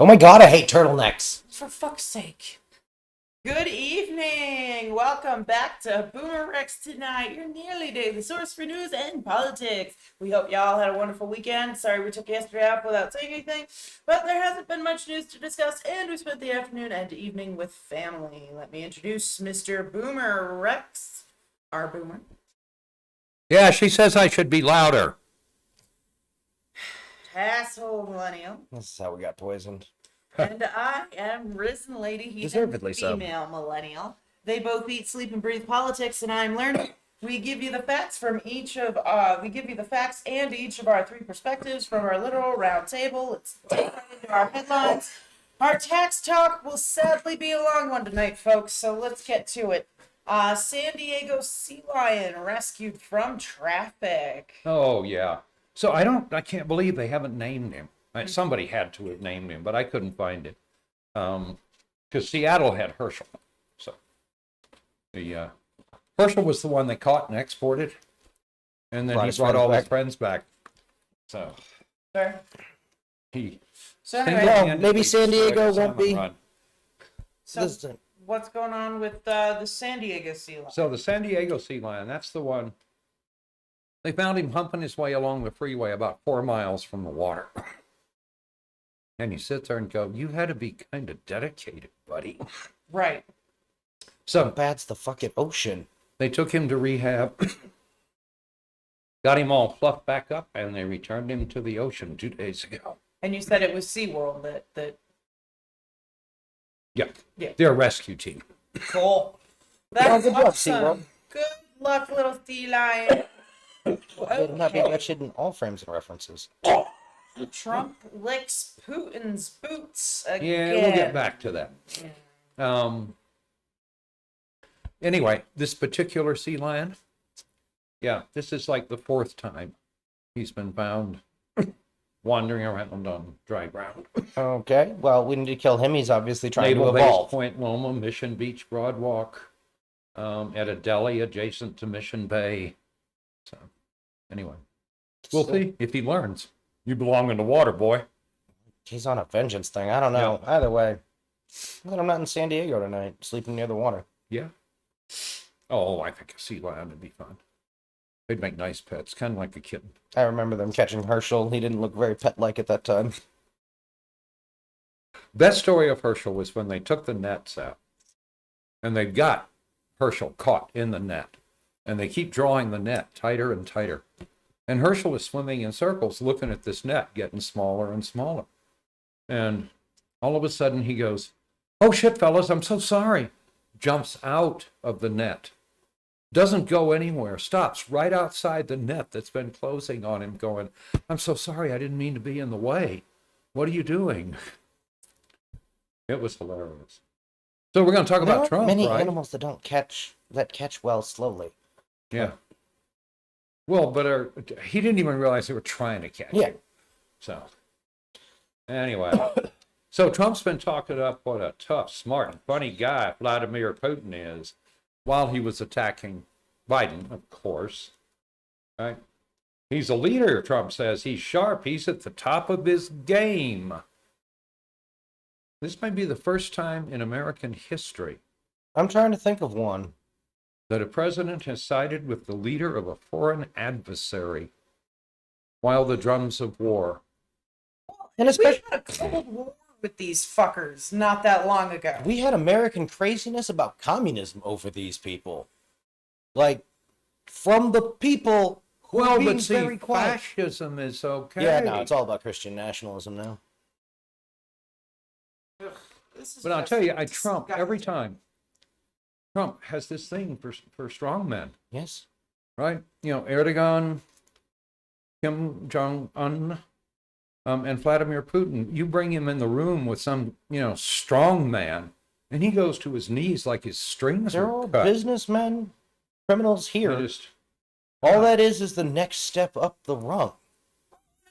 Oh my god, I hate turtlenecks. For fuck's sake. Good evening. Welcome back to BoomerRexTonight, your nearly daily source for news and politics. We hope y'all had a wonderful weekend. Sorry we took yesterday off without saying anything, but there hasn't been much news to discuss, and we spent the afternoon and evening with family. Let me introduce Mr. Boomer Rex, our boomer. Yeah, she says I should be louder. Asshole Millennial. This is how we got poisoned. And I am RisenLadyHeathen, Deservedly so. female millennial. They both eat, sleep, and breathe politics, and I'm learning. We give you the facts from each of we give you the facts and each of our three perspectives from our literal round table. Let's take right into our headlines. Our tax talk will sadly be a long one tonight, folks, so let's get to it. San Diego sea lion rescued from traffic. Oh, yeah. So I can't believe they haven't named him. Somebody had to have named him, but I couldn't find it. Because Seattle had Herschel. So the Herschel was the one they caught and exported. And then he brought all his friends back. So Sure. he So anyway, maybe San Diego won't be. So what's going on with the San Diego sea lion? So the San Diego sea lion, that's the one. They found him humping his way along the freeway about 4 miles from the water. And you sit there and go, you had to be kind of dedicated, buddy. Right. So How bad's the fucking ocean? they took him to rehab, got him all fluffed back up, and they returned him to the ocean 2 days ago. And you said it was SeaWorld that Yeah. Yeah. They're a rescue team. cool. That's good job, awesome. SeaWorld. Good luck, little sea lion. Didn't have that shit in all frames and references. Trump licks Putin's boots again. Yeah, we'll get back to that. Anyway, this particular sea lion, yeah, this is like the 4th time he's been found wandering around on dry ground. Okay, well, we need to kill him. He's obviously trying Naval to Base, evolve. Point Loma, Mission Beach, Broadwalk, at a deli adjacent to Mission Bay. So, anyway, we'll see if he learns. You belong in the water, boy. He's on a vengeance thing. I don't know. Yeah. Either way, but I'm not in San Diego tonight, sleeping near the water. Yeah. Oh, I think a sea lion would be fun. They'd make nice pets, kind of like a kitten. I remember them catching Herschel. He didn't look very pet-like at that time. Best story of Herschel was when they took the nets out, and they got Herschel caught in the net, and they keep drawing the net tighter and tighter. And Herschel is swimming in circles, looking at this net, getting smaller and smaller. And all of a sudden he goes, "Oh shit, fellas, I'm so sorry." Jumps out of the net. Doesn't go anywhere. Stops right outside the net that's been closing on him, going, "I'm so sorry, I didn't mean to be in the way. What are you doing?" It was hilarious. So we're going to talk about Trump, many right? animals that don't catch well slowly. Yeah. Well, but he didn't even realize they were trying to catch him. So, anyway. So Trump's been talking up what a tough, smart, and funny guy Vladimir Putin is while he was attacking Biden, of course. Right? He's a leader, Trump says. He's sharp. He's at the top of his game. This might be the first time in American history I'm trying to think of one. that a president has sided with the leader of a foreign adversary while the drums of war. And We especially, had a Cold War with these fuckers not that long ago. we had American craziness about communism over these people. Like, from the people who Well, are being but see, very quiet. fascism is okay. Yeah, no, it's all about Christian nationalism now. This is But I'll just tell you, Trump, every disgusting. time, Trump has this thing for strong men, Yes. right? You know, Erdogan, Kim Jong-un, and Vladimir Putin. You bring him in the room with some, strong man, and he goes to his knees like his strings They're are all cut. businessmen, criminals here. They just- All that is the next step up the rung.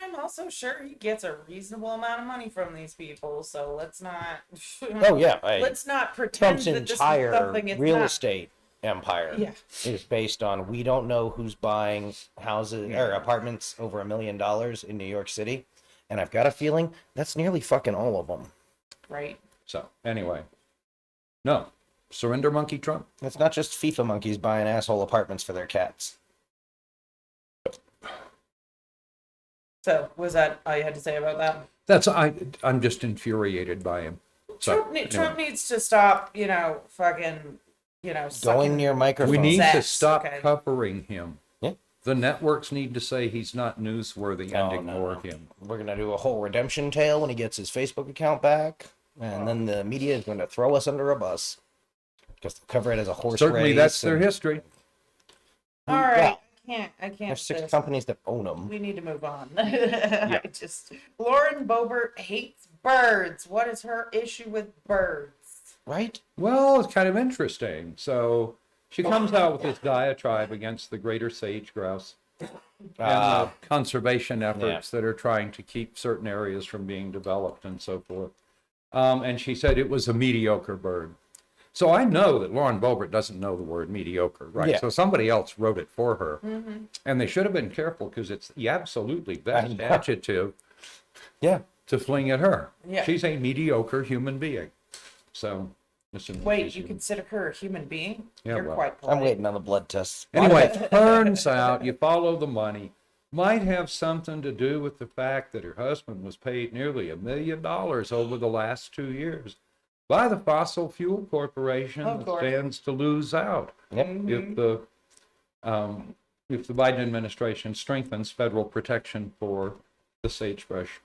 I'm also sure he gets a reasonable amount of money from these people, so let's not. Oh, yeah. Let's not pretend Trump's that this entire is something it's real not. estate empire Yeah. is based on we don't know who's buying houses or apartments over $1 million in New York City. And I've got a feeling that's nearly fucking all of them. right? So anyway, no, surrender monkey Trump. It's not just FIFA monkeys buying asshole apartments for their cats. So was that all you had to say about that? I'm just infuriated by him. So, Trump needs to stop, fucking, Going sucking. near microphones. we need to Possessed, stop okay. covering him. Yeah. The networks need to say he's not newsworthy and ignore him. We're gonna do a whole redemption tale when he gets his Facebook account back, and then the media is going to throw us under a bus because they'll cover it as a horse Certainly, race. that's their and- history. All right. Well, I can't. There's 6 with this. companies that own them. We need to move on. Lauren Boebert hates birds. What is her issue with birds? Right? Well, it's kind of interesting. So she comes out with this diatribe against the greater sage grouse and the conservation efforts that are trying to keep certain areas from being developed and so forth. And she said it was a mediocre bird. So I know that Lauren Boebert doesn't know the word mediocre, right? Yeah. So somebody else wrote it for her. And they should have been careful because it's the absolutely best know. adjective Yeah. to fling at her. Yeah. She's a mediocre human being. So, listen. Wait, you consider her a human being? Yeah, You're well, quite polite. I'm waiting on the blood tests. Anyway, it turns out you follow the money. Might have something to do with the fact that her husband was paid nearly $1 million over the last 2 years by the fossil fuel corporation Of that course. stands to lose out Yep. if the Biden administration strengthens federal protection for the sagebrush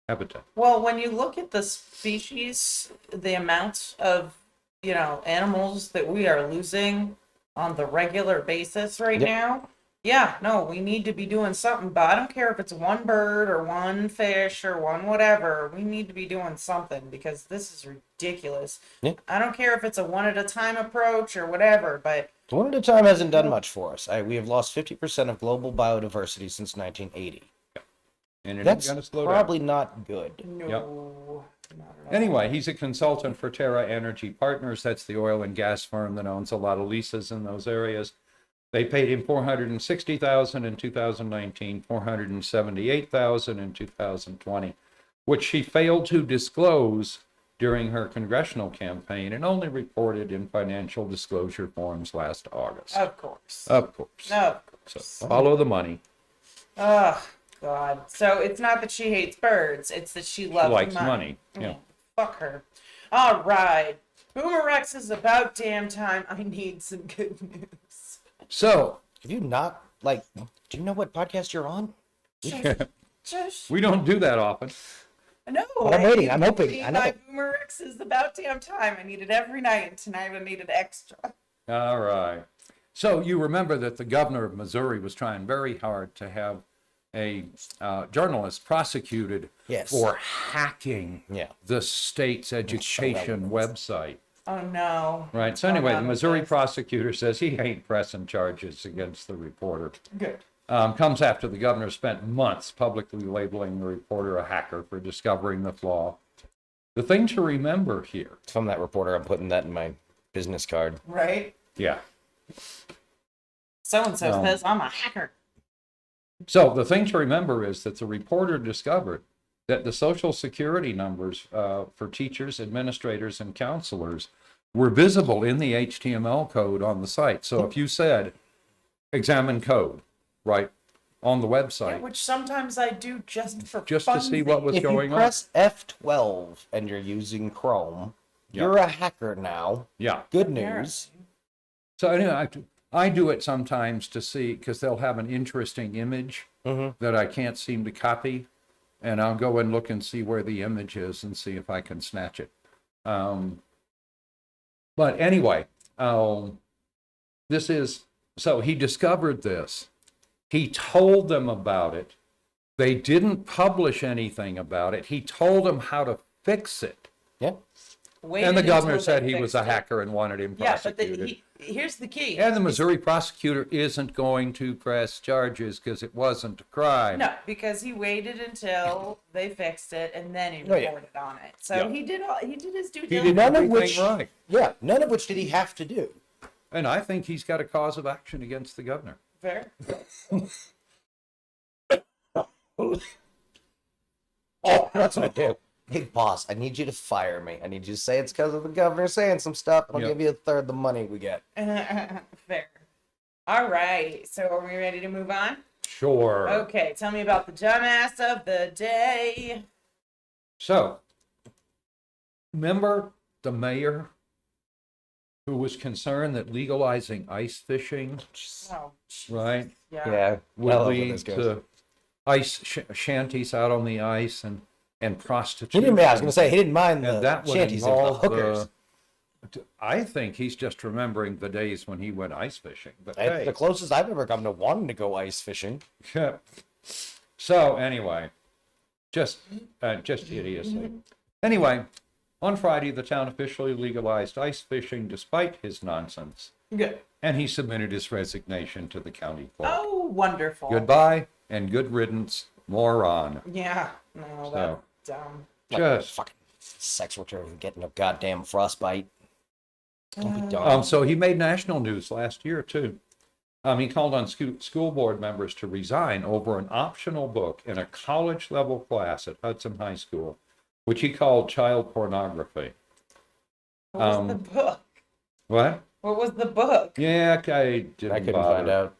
habitat. Well, when you look at the species, the amount of, animals that we are losing on the regular basis right Yep. now, yeah, no, we need to be doing something. But I don't care if it's one bird or one fish or one whatever. We need to be doing something because this is ridiculous. Yeah. I don't care if it's a one at a time approach or whatever, but One at a time hasn't done much for us. We have lost 50% of global biodiversity since 1980. And it That's ain't gonna slow down. probably not good. no. Yep. Not at all. Anyway, he's a consultant for Terra Energy Partners. That's the oil and gas firm that owns a lot of leases in those areas. They paid him $460,000 in 2019, $478,000 in 2020, which she failed to disclose during her congressional campaign and only reported in financial disclosure forms last August. Of course. Of course. Of course. So follow the money. Oh, God. So it's not that she hates birds, it's that she loves Likes money. Yeah. Mm, fuck her. All right. BoomerRex is about damn time. I need some good news. So Have you not, do you know what podcast you're on? Just, we don't do that often. no. Well, I'm waiting. I'm hoping. I know. My BoomerRex is about damn time. I need it every night, and tonight I need it extra. All right. So you remember that the governor of Missouri was trying very hard to have a journalist prosecuted Yes. for hacking Yeah. the state's education website. Oh, no. Right. So Oh, anyway, no, the Missouri this. prosecutor says he ain't pressing charges against the reporter. Good. Comes after the governor spent months publicly labeling the reporter a hacker for discovering the flaw. The thing to remember here. From that reporter, I'm putting that in my business card. Right? Yeah. So-and-so No. says I'm a hacker. So the thing to remember is that the reporter discovered that the social security numbers for teachers, administrators, and counselors were visible in the HTML code on the site. So if you said, examine code, right, on the Yeah, website, which sometimes I do just for just to see what was If you going on. press F12 and you're using Chrome, Yeah. you're a hacker now. Yeah. Good news. So anyway, I do it sometimes to see, because they'll have an interesting image that I can't seem to copy. And I'll go and look and see where the image is and see if I can snatch it. But anyway, so he discovered this. He told them about it. They didn't publish anything about it. He told them how to fix it. Yeah. Waited And the governor until said they he was a fixed it. hacker and wanted him Yeah, but prosecuted. here's the key. And the Missouri prosecutor isn't going to press charges because it wasn't a crime. No, because he waited until they fixed it and then he Oh, yeah. reported on it. So Yeah. he did his due He diligence. did None of everything which, right. yeah, none of which did he have to do. And I think he's got a cause of action against the governor. Fair. Oh, that's what I do. Hey, boss, I need you to fire me. I need you to say it's because of the governor saying some stuff, and I'll Yep. give you a third the money we get. Fair. All right. So are we ready to move on? Sure. Okay. Tell me about the dumbass of the day. So, remember the mayor who was concerned that legalizing ice fishing, Oh, right, yeah. would lead to ice shanties out on the ice and prostitution. I was going to say, he didn't mind And the that would shanties, it was involve the hookers. I think he's just remembering the days when he went ice fishing. But hey, The closest I've ever come to wanting to go ice fishing. so anyway, just idiocy. Anyway, on Friday, the town officially legalized ice fishing despite his nonsense, Good. and he submitted his resignation to the county court. Oh, wonderful. Goodbye and good riddance, moron. Yeah. No, So, that's dumb. just Fucking sex worker getting a goddamn frostbite. Don't be dumb. so he made national news last year too. He called on school board members to resign over an optional book in a college level class at Hudson High School, which he called child pornography. What was the book? What? What was the book? Yeah, I didn't I couldn't bother. find out.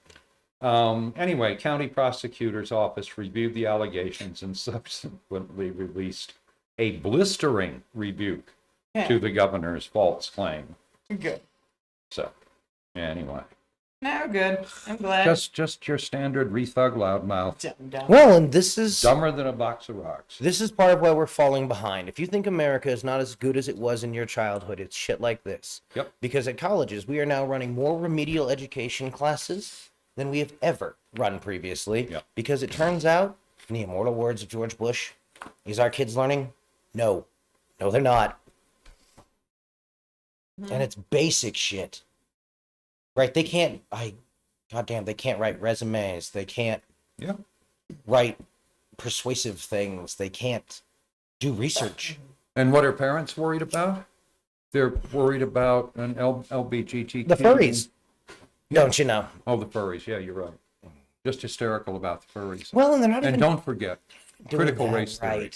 Anyway, county prosecutor's office reviewed the allegations and subsequently released a blistering rebuke to the governor's false claim. Good. So, anyway, No, good. I'm glad. just your standard re-thug loudmouth, Dumb. Well, and this is dumber than a box of rocks. this is part of why we're falling behind. If you think America is not as good as it was in your childhood, it's shit like this. Yep. Because at colleges, we are now running more remedial education classes than we have ever run previously. Yep. Because it turns out, in the immortal words of George Bush, is our kids learning? No. No, they're not. And it's basic shit. Right? They can't, goddamn, they can't write resumes. They can't Yeah. write persuasive things. They can't do research. And what are parents worried about? They're worried about an LBGT. The furries. Don't you know? Oh, the furries. Yeah, you're right. Just hysterical about the furries. Well, and they're not And even don't forget, doing critical that race theory.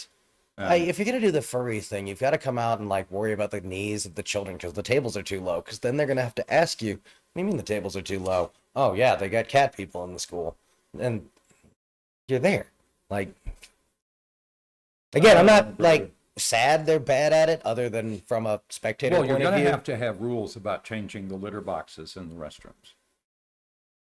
right. If you're gonna do the furry thing, you've got to come out and like worry about the knees of the children because the tables are too low. Because then they're gonna have to ask you, "What do you mean the tables are too low?" Oh yeah, they got cat people in the school, and you're there. Like, again, I'm not like sad they're bad at it, other than from a spectator Well, you're point of going to view. have rules about changing the litter boxes in the restrooms.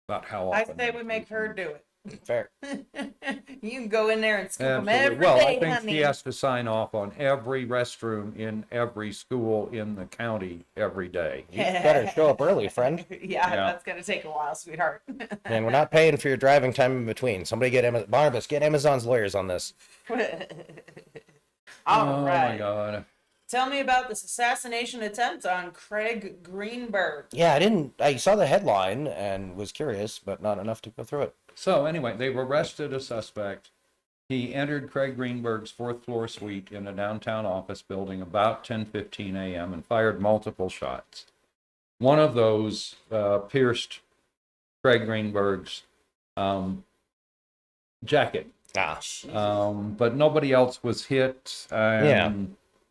About how I often. say we make her do it. Fair. You can go in there and scoop them Absolutely. every Well, day, I think honey. he has to sign off on every restroom in every school in the county every day. You better show up early, friend. Yeah, Yeah. that's gonna take a while, sweetheart. And we're not paying for your driving time in between. Somebody get Barnabas, get Amazon's lawyers on this. All Oh right. my God. Tell me about this assassination attempt on Craig Greenburg. Yeah, I saw the headline and was curious, but not enough to go through it. So anyway, they've arrested a suspect. He entered Craig Greenberg's fourth floor suite in a downtown office building about 10:15 a.m. and fired multiple shots. One of those pierced Craig Greenberg's jacket, but nobody else was hit. Yeah.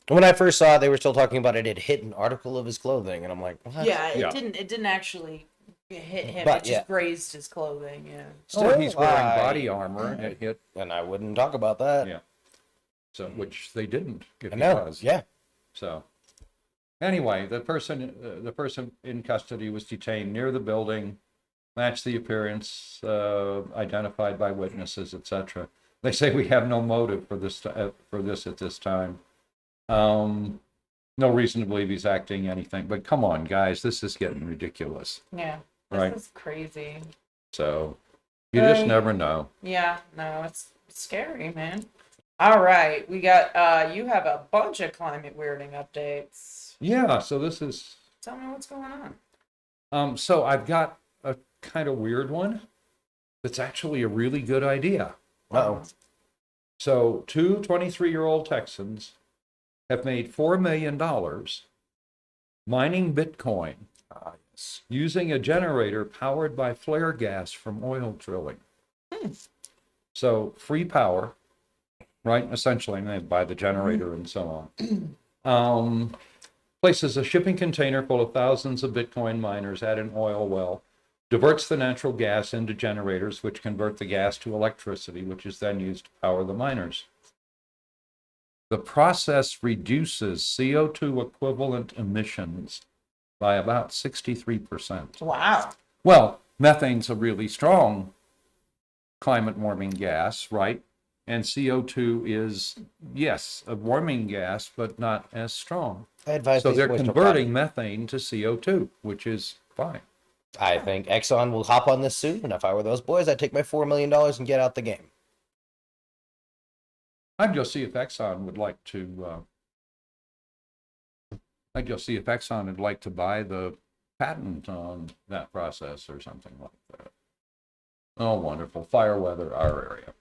When I first saw it, they were still talking about it had hit an article of his clothing, and I'm like, what? Yeah, it Yeah. didn't actually hit him. But, it just yeah. grazed his clothing. Yeah. Oh, he's wearing I- body armor, and it hit. And I wouldn't talk about that. Yeah. So, which they didn't. If I he know. was. Yeah. So, anyway, the person in custody was detained near the building, matched the appearance, identified by witnesses, etc. They say we have no motive for this at this time. No reason to believe he's acting anything. But come on, guys, this is getting ridiculous. Yeah. This Right. is crazy. So, you just Right. never know. Yeah. No, it's scary, man. All right, we got. You have a bunch of climate weirding updates. Yeah. So this is. Tell me what's going on. So I've got a kind of weird one. That's actually a really good idea. Uh-oh. So, two 23-year-old Texans have made $4 million mining Bitcoin Yes. using a generator powered by flare gas from oil drilling. So, free power. right? Essentially, and they buy the generator and so on. Places a shipping container full of thousands of Bitcoin miners at an oil well, diverts the natural gas into generators, which convert the gas to electricity, which is then used to power the miners. The process reduces CO2 equivalent emissions by about 63%. Wow. Well, methane's a really strong climate warming gas, right? And CO2 is, yes, a warming gas, but not as strong. I advise So these they're boys to converting methane to CO2, which is fine. I think Exxon will hop on this soon, and if I were those boys, I'd take my $4 million and get out the game. I'd go see if Exxon would like to. I'd go see if Exxon would like to buy the patent on that process or something like that. Oh, wonderful! Fire weather, our area.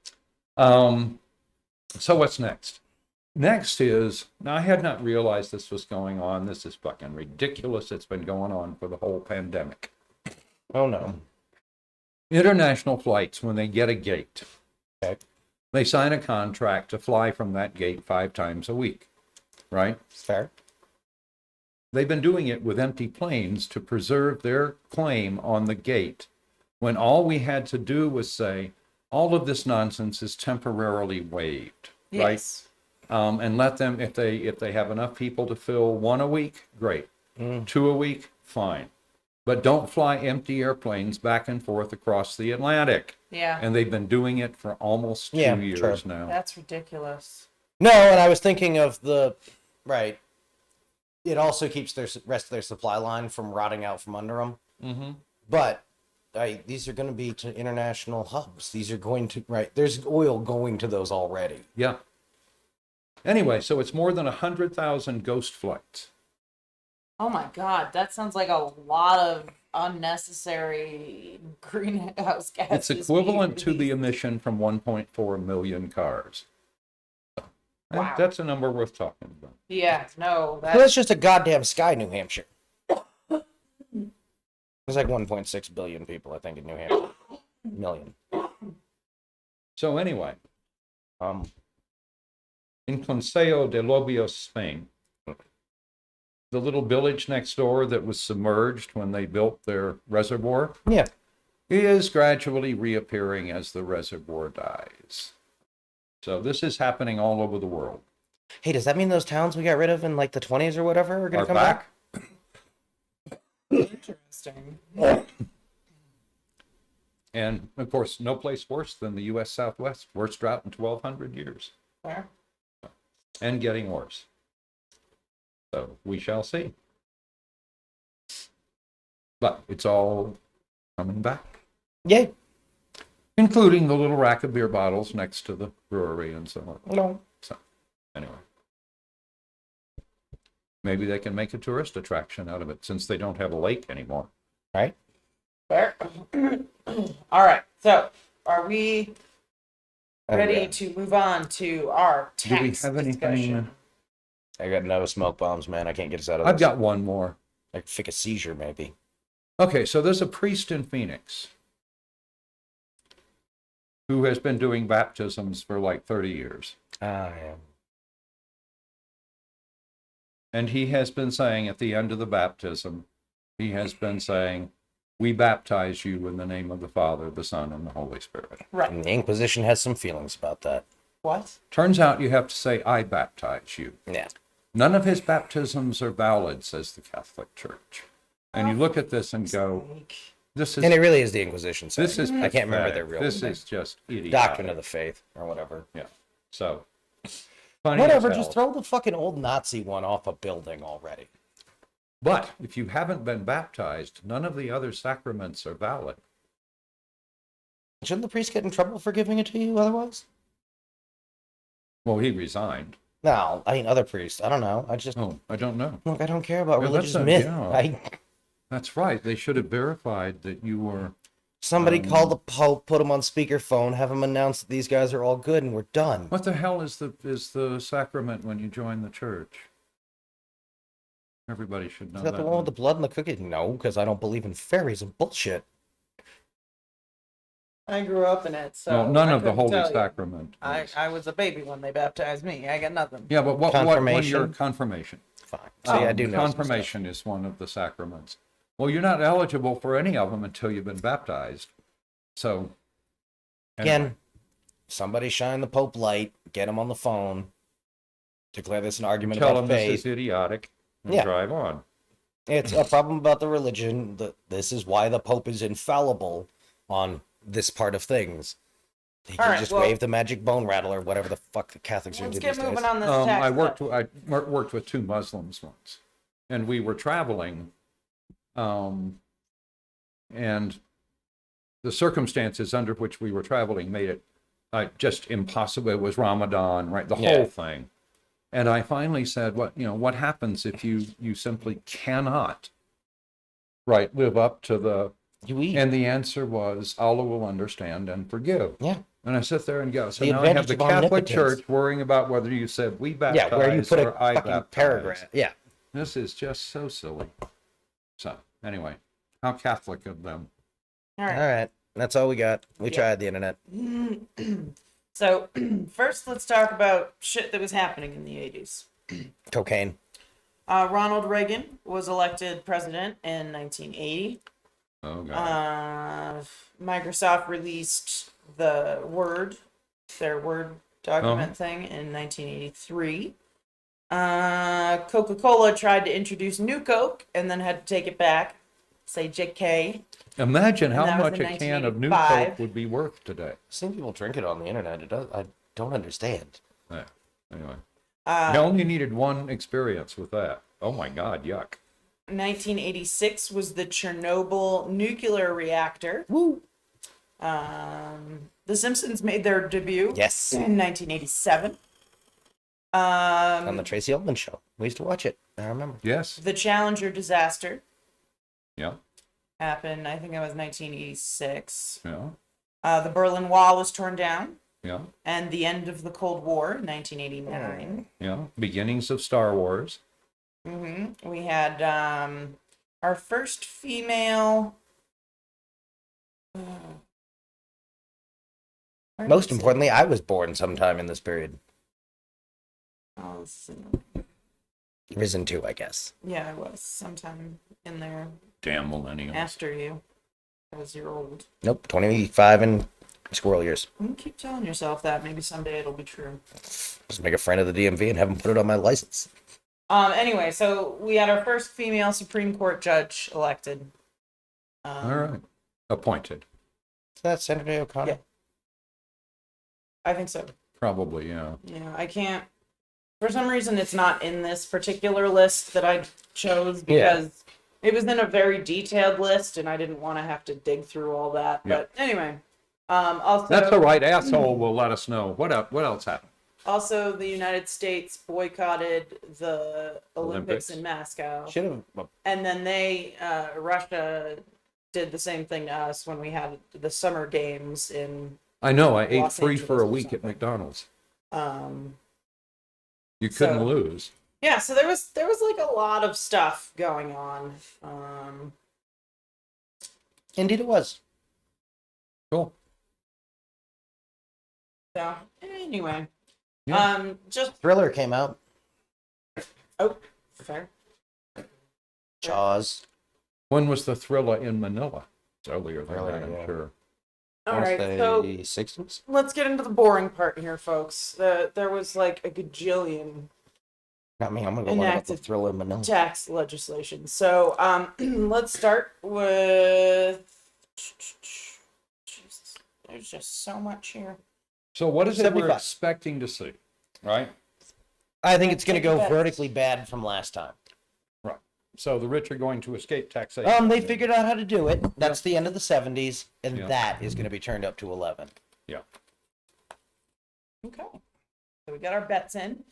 So what's next? Next is, now I had not realized this was going on. This is fucking ridiculous. It's been going on for the whole pandemic. Oh no. International flights, when they get a gate, Okay. they sign a contract to fly from that gate 5 times a week, right? Fair. They've been doing it with empty planes to preserve their claim on the gate, when all we had to do was say, all of this nonsense is temporarily waived, right? Yes. And let them, if they have enough people to fill 1 a week, great. 2 a week, fine. But don't fly empty airplanes back and forth across the Atlantic. Yeah. And they've been doing it for almost 2 Yeah, years true. now. That's ridiculous. No, and I was thinking of right. It also keeps their rest of their supply line from rotting out from under them. Mm-hmm. But these are going to be to international hubs. These are going to, right, there's oil going to those already. Yeah. Anyway, so it's more than 100,000 ghost flights. Oh my God, that sounds like a lot of unnecessary greenhouse gases. It's equivalent being to the released. emission from 1.4 million cars. And Wow. that's a number worth talking about. Yeah, no, Well, that's that's just a goddamn sky, New Hampshire. There's like 1.6 billion people, I think, in New Hampshire. Million. So anyway, Um, in Consejo de Lobios, Spain, the little village next door that was submerged when they built their reservoir yeah. is gradually reappearing as the reservoir dies. So this is happening all over the world. Hey, does that mean those towns we got rid of in like the 20s or whatever are going Are to come back. interesting. And of course, no place worse than the U.S. Southwest. Worst drought in 1,200 years. Fair. And getting worse. So we shall see. But it's all coming back, Yay. including the little rack of beer bottles next to the brewery and so on. No. So anyway, maybe they can make a tourist attraction out of it since they don't have a lake anymore. Right? Fair. All right. So, are we Oh, ready yeah. to move on to our Do we tax have anything? discussion? I got no smoke bombs, man. I can't get us out of I've this. got one more. Like, fake a seizure, maybe. Okay, so there's a priest in Phoenix who has been doing baptisms for like 30 years. Ah, yeah. And he has been saying at the end of the baptism, he has been saying, we baptize you in the name of the Father, the Son, and the Holy Spirit. Right. And the Inquisition has some feelings about that. What? Turns out you have to say, I baptize you. Yeah. None of his baptisms are valid, says the Catholic Church. And you look at this and go, this is And it really is the Inquisition saying. this is I can't remember their pathetic. real This name. is just idiotic. Doctrine of the Faith or whatever. Yeah. So funny Whatever, as just hell. throw the fucking old Nazi one off a building already. But if you haven't been baptized, none of the other sacraments are valid. Shouldn't the priest get in trouble for giving it to you otherwise? Well, he resigned. No, I mean other priests. I don't know. I just Oh, I don't know. look. I don't care about Yeah, religious that's a- myth. yeah. That's right. They should have verified that you were. Somebody call the Pope, put him on speakerphone, have him announce that these guys are all good, and we're done. What the hell is the sacrament when you join the church? Everybody should know Is that that. the one with the blood and the cookie? No, because I don't believe in fairies and bullshit. I grew up in it, so Well, none I of the couldn't Holy tell you. Sacrament. I was a baby when they baptized me. I got nothing. Yeah, but when your Confirmation? confirmation? Fine. See, I do know some stuff. Confirmation is one of the sacraments. Well, you're not eligible for any of them until you've been baptized. So, anyway. Again, somebody shine the Pope light, get him on the phone, declare this an argument Tell about them this is faith. idiotic and Yeah. drive on. It's a problem about the religion. This is why the Pope is infallible on this part of things. He can All right, just well- wave the magic bone rattle or whatever the fuck the Catholics are Let's into get these moving days. on this tax I stuff. worked with two Muslims once, and we were traveling, and the circumstances under which we were traveling made it just impossible. It was Ramadan, right? The Yeah. whole thing. And I finally said, what happens if you simply cannot, right, live up to the, You eat. and the answer was, Allah will understand and forgive. Yeah. And I sit there and go, so The now I have advantage the of Catholic omnipotence. Church worrying about whether you said we baptize Yeah, where you put a or I fucking baptize. paragraph. Yeah. This is just so silly. So, anyway, how Catholic of them. All All right. right. That's all we got. We Yeah. tried the internet. So first, let's talk about shit that was happening in the 80s. Cocaine. Ronald Reagan was elected president in 1980. Oh, God. Microsoft released their Word document thing in 1983. Coca-Cola tried to introduce New Coke and then had to take it back, say JK. Imagine and how that was much in a can of New 1985. Coke would be worth today. I've seen people drink it on the internet. I don't understand. Yeah. Anyway, you only needed one experience with that. Oh, my God, yuck. 1986 was the Chernobyl nuclear reactor. Woo. The Simpsons made their debut Yes. in 1987. On the Tracy Ullman show. We used to watch it. I remember. Yes. The Challenger disaster Yeah. happened, I think it was 1986. Yeah. The Berlin Wall was torn down, Yeah. and the end of the Cold War in 1989. Yeah. Beginnings of Star Wars. We had our first female. Where Most is it? importantly, I was born sometime in this period. Oh, this is Risen 2, I guess. yeah, I was sometime in there Damn millennials. after you, because you're old. Nope. 25 and squirrel years. You keep telling yourself that. Maybe someday it'll be true. Just make a friend of the DMV and have him put it on my license. Anyway, so we had our first female Supreme Court judge elected. All right. Appointed. Is that Senator Day O'Connor? Yeah. I think so. Probably, yeah. Yeah, I can't. For some reason, it's not in this particular list that I chose because it was in a very detailed list, and I didn't want to have to dig through all that. Yeah. But anyway, also That's all right. Asshole will let us know. What else happened? Also, the United States boycotted the Olympics Olympics. in Moscow, Should have. and then Russia did the same thing to us when we had the Summer Games in. I know. I ate Los free Angeles for a or week at something. McDonald's. Um, You couldn't So- lose. yeah, so there was like a lot of stuff going on. Indeed, it was. Cool. So anyway, Yeah. just Thriller came out. fair. Jaws. When was the Thriller in Manila? It's earlier than Earlier, that, I'm yeah. sure. All right, so 60s? let's get into the boring part here, folks. There was like a gajillion I mean, I'm going to go learn about the Enacted. Thriller in Manila. tax legislation. So let's start with. Jesus, there's just so much here. So what is it we're 75. expecting to see? Right? I think it's going to Take a go bet. vertically bad from last time. Right. So the rich are going to escape taxation. They figured out how to do it. That's the end of the 70s, and Yeah. that is going to be turned up to 11. Yeah. Okay. So we got our bets in.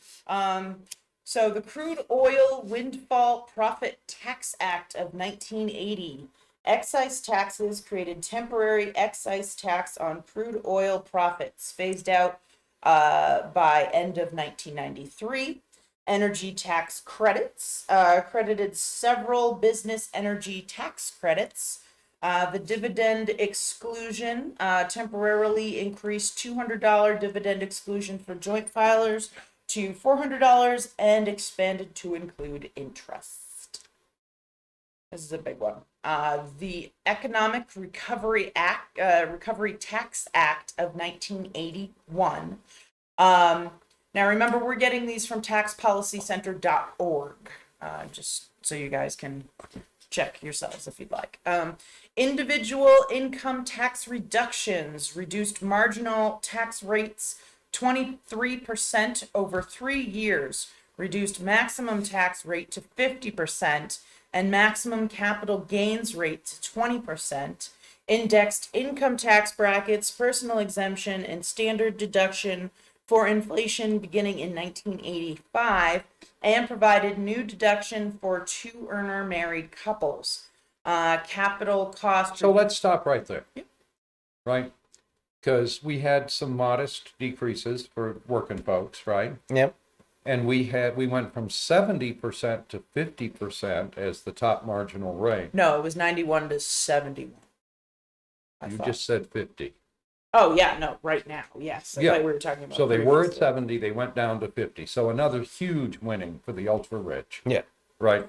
So the Crude Oil Windfall Profit Tax Act of 1980. Excise taxes created temporary excise tax on crude oil profits, phased out by end of 1993. Energy tax credits credited several business energy tax credits The dividend exclusion temporarily increased $200 dividend exclusion for joint filers to $400 and expanded to include interest. This is a big one. The Economic Recovery Act, Recovery Tax Act of 1981. Now remember, we're getting these from taxpolicycenter.org, just so you guys can check yourselves if you'd like. Individual income tax reductions reduced marginal tax rates 23% over 3 years, reduced maximum tax rate to 50%, and maximum capital gains rate to 20%, indexed income tax brackets, personal exemption, and standard deduction for inflation beginning in 1985, and provided new deduction for two-earner married couples. Capital cost. So let's stop right there. Yep. Right? Because we had some modest decreases for working folks, right? Yep. And we went from 70% to 50% as the top marginal rate. No, it was 91 to 71. You just said 50. Oh, yeah, no, right now, yes. I thought we were talking about So they were at previously. 70, they went down to 50. So another huge winning for the ultra rich. Yeah. Right?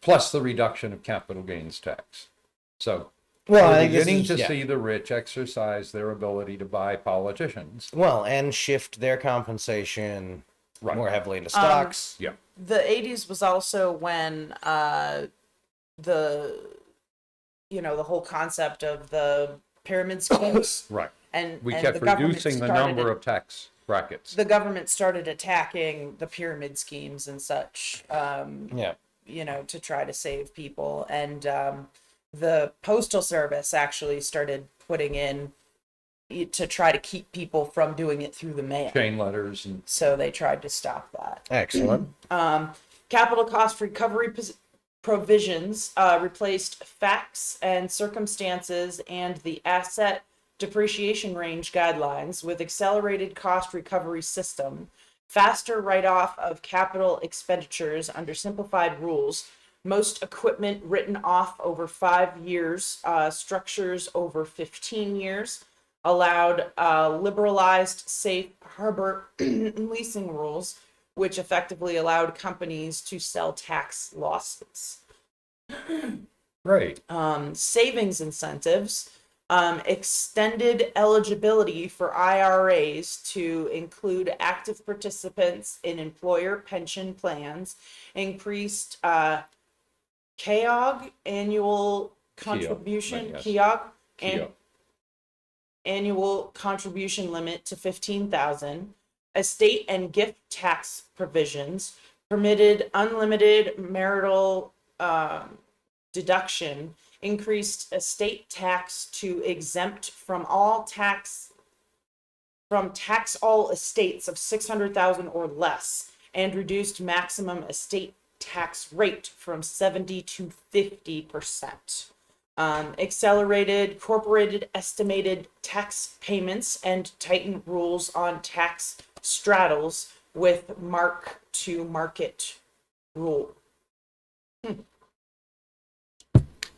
Plus the reduction of capital gains tax. So Well, I we're think this beginning is- to yeah. see the rich exercise their ability to buy politicians. Well, and shift their compensation Right. more heavily into stocks. Yeah. The 80s was also when the whole concept of the pyramid schemes Right. and We and kept the government reducing the started number of tax brackets. the government started attacking the pyramid schemes and such. Yeah. To try to save people. And the Postal Service actually started putting in to try to keep people from doing it through the mail. Chain letters and So they tried to stop that. Excellent. Capital cost recovery provisions replaced facts and circumstances and the asset depreciation range guidelines with accelerated cost recovery system, faster write-off of capital expenditures under simplified rules, most equipment written off over 5 years, structures over 15 years, allowed liberalized safe harbor leasing rules, which effectively allowed companies to sell tax losses. great. Savings incentives, extended eligibility for IRAs to include active participants in employer pension plans, increased CAOG annual contribution, yes. CAOG, and Keo. annual contribution limit to 15,000, estate and gift tax provisions, permitted unlimited marital deduction, increased estate tax to exempt from tax all estates of 600,000 or less, and reduced maximum estate tax rate from 70 to 50%. Accelerated corporated estimated tax payments and tightened rules on tax straddles with mark to market rule.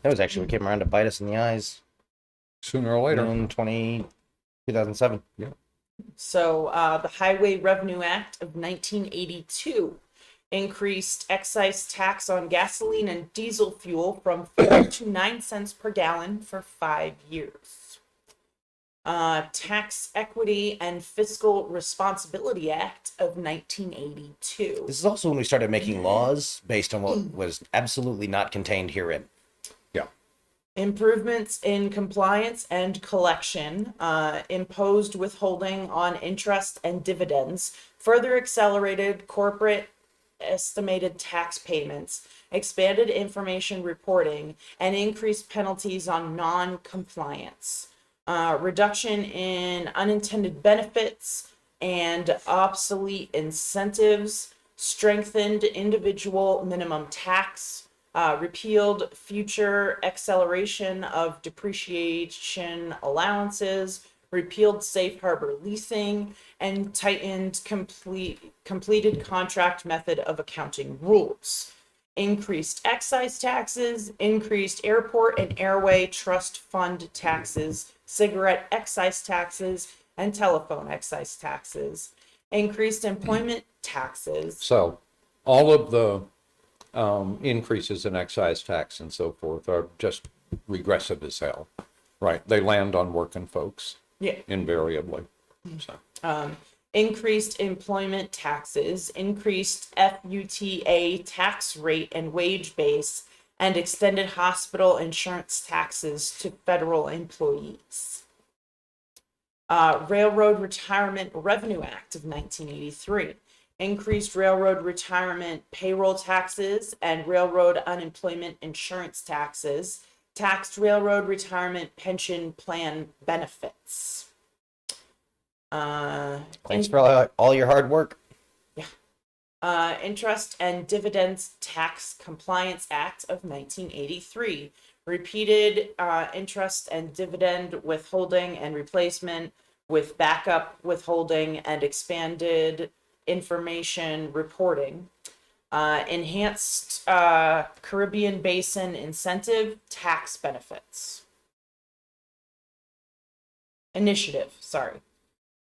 That was actually what came around to bite us in the eyes Sooner or later. in 2007. So the Highway Revenue Act of 1982 increased excise tax on gasoline and diesel fuel from 4 to 9 cents per gallon for 5 years. Tax Equity and Fiscal Responsibility Act of 1982. This is also when we started making laws based on what was absolutely not contained herein. Improvements in compliance and collection, imposed withholding on interest and dividends, further accelerated corporate estimated tax payments, expanded information reporting, and increased penalties on non-compliance. Reduction in unintended benefits and obsolete incentives, strengthened individual minimum tax, repealed future acceleration of depreciation allowances, repealed safe harbor leasing, and tightened completed contract method of accounting rules. increased excise taxes, increased airport and airway trust fund taxes, cigarette excise taxes, and telephone excise taxes, increased employment taxes. So all of the increases in excise tax and so forth are just regressive as hell, right? They land on working folks Yeah. invariably. So. Increased employment taxes, increased FUTA tax rate and wage base, and extended hospital insurance taxes to federal employees. Railroad Retirement Revenue Act of 1983 increased railroad retirement payroll taxes and railroad unemployment insurance taxes, taxed railroad retirement pension plan benefits. Thanks for all your hard work. Interest and Dividends Tax Compliance Act of 1983 repeated interest and dividend withholding and replacement with backup withholding and expanded information reporting. Enhanced Caribbean Basin Incentive Tax Benefits Initiative, sorry.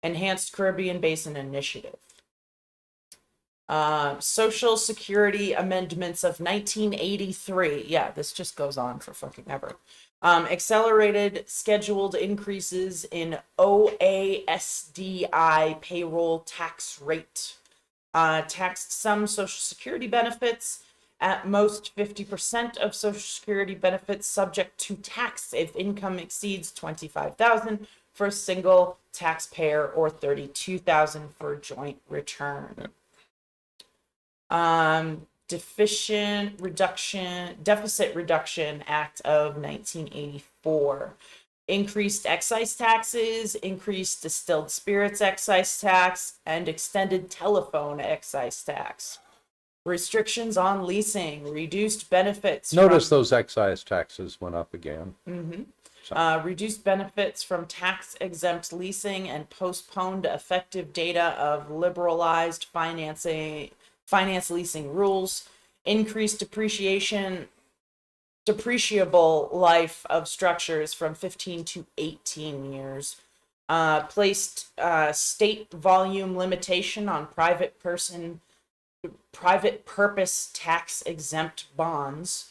Enhanced Caribbean Basin Initiative. Social Security Amendments of 1983. Yeah, this just goes on for fucking ever. Accelerated scheduled increases in OASDI payroll tax rate. Taxed some Social Security benefits, at most 50% of Social Security benefits subject to tax if income exceeds $25,000 for a single taxpayer or $32,000 for a joint return. Deficit Reduction Act of 1984 increased excise taxes, increased distilled spirits excise tax, and extended telephone excise tax. Restrictions on leasing, reduced benefits. Notice those excise taxes went up again. Reduced benefits from tax-exempt leasing and postponed effective data of liberalized finance leasing rules. Increased depreciable life of structures from 15 to 18 years. Placed state volume limitation on private purpose tax-exempt bonds.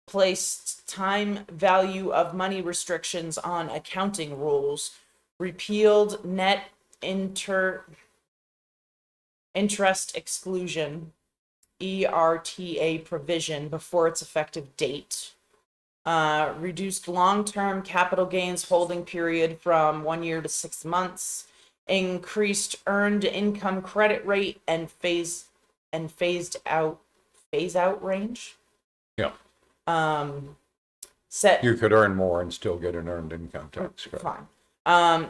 Placed time value of money restrictions on accounting rules, repealed net interest exclusion, ERTA provision before its effective date, reduced long-term capital gains holding period from 1 year to 6 months, increased earned income credit rate and phase out range. Yeah. Set You could earn more and still get an earned income tax credit. fine.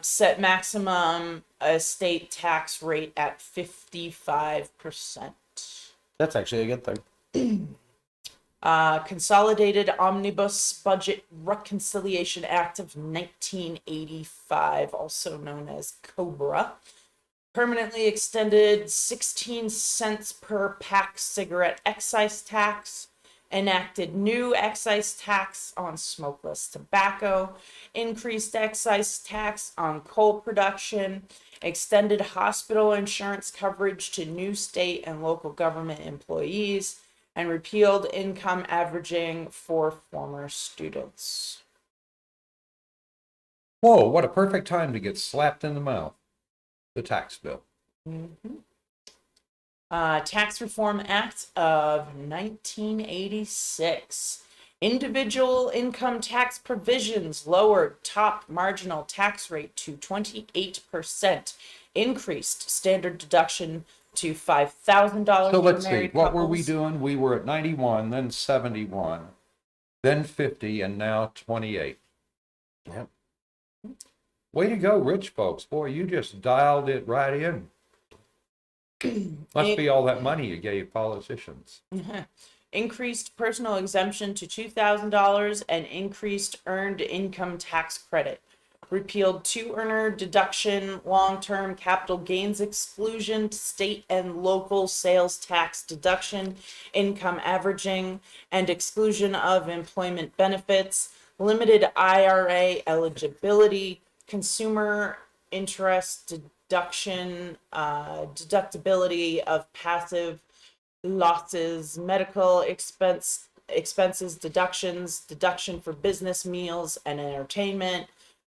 Set maximum estate tax rate at 55%. That's actually a good thing. Consolidated Omnibus Budget Reconciliation Act of 1985, also known as COBRA, permanently extended 16 cents per pack cigarette excise tax, enacted new excise tax on smokeless tobacco, increased excise tax on coal production, extended hospital insurance coverage to new state and local government employees, and repealed income averaging for former students. Whoa, what a perfect time to get slapped in the mouth. The tax bill. Tax Reform Act of 1986. Individual income tax provisions lowered top marginal tax rate to 28%. Increased standard deduction to $5,000 So for let's see, married what couples. were we doing? We were at 91, then 71, then 50, and now 28. Yep. Way to go, rich folks. Boy, you just dialed it right in. Must be all that money you gave politicians. Increased personal exemption to $2,000 and increased earned income tax credit. repealed two-earner deduction, long-term capital gains exclusion, state and local sales tax deduction, income averaging, and exclusion of employment benefits, limited IRA eligibility, consumer interest deduction, deductibility of passive losses, medical expenses deductions, deduction for business meals and entertainment,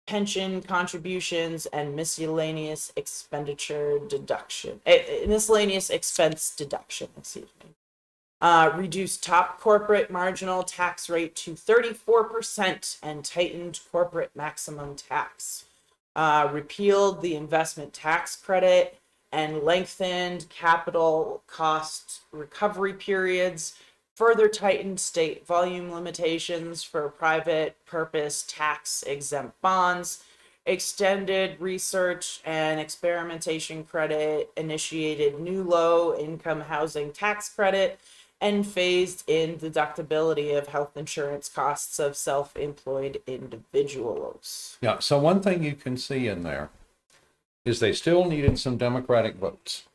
pension contributions, and miscellaneous expenditure deduction, miscellaneous expense deduction, excuse me. Reduced top corporate marginal tax rate to 34% and tightened corporate maximum tax. Repealed the investment tax credit and lengthened capital cost recovery periods, further tightened state volume limitations for private purpose tax exempt bonds, extended research and experimentation credit, initiated new low income housing tax credit, and phased in deductibility of health insurance costs of self-employed individuals. Yeah, so one thing you can see in there is they still needed some Democratic votes.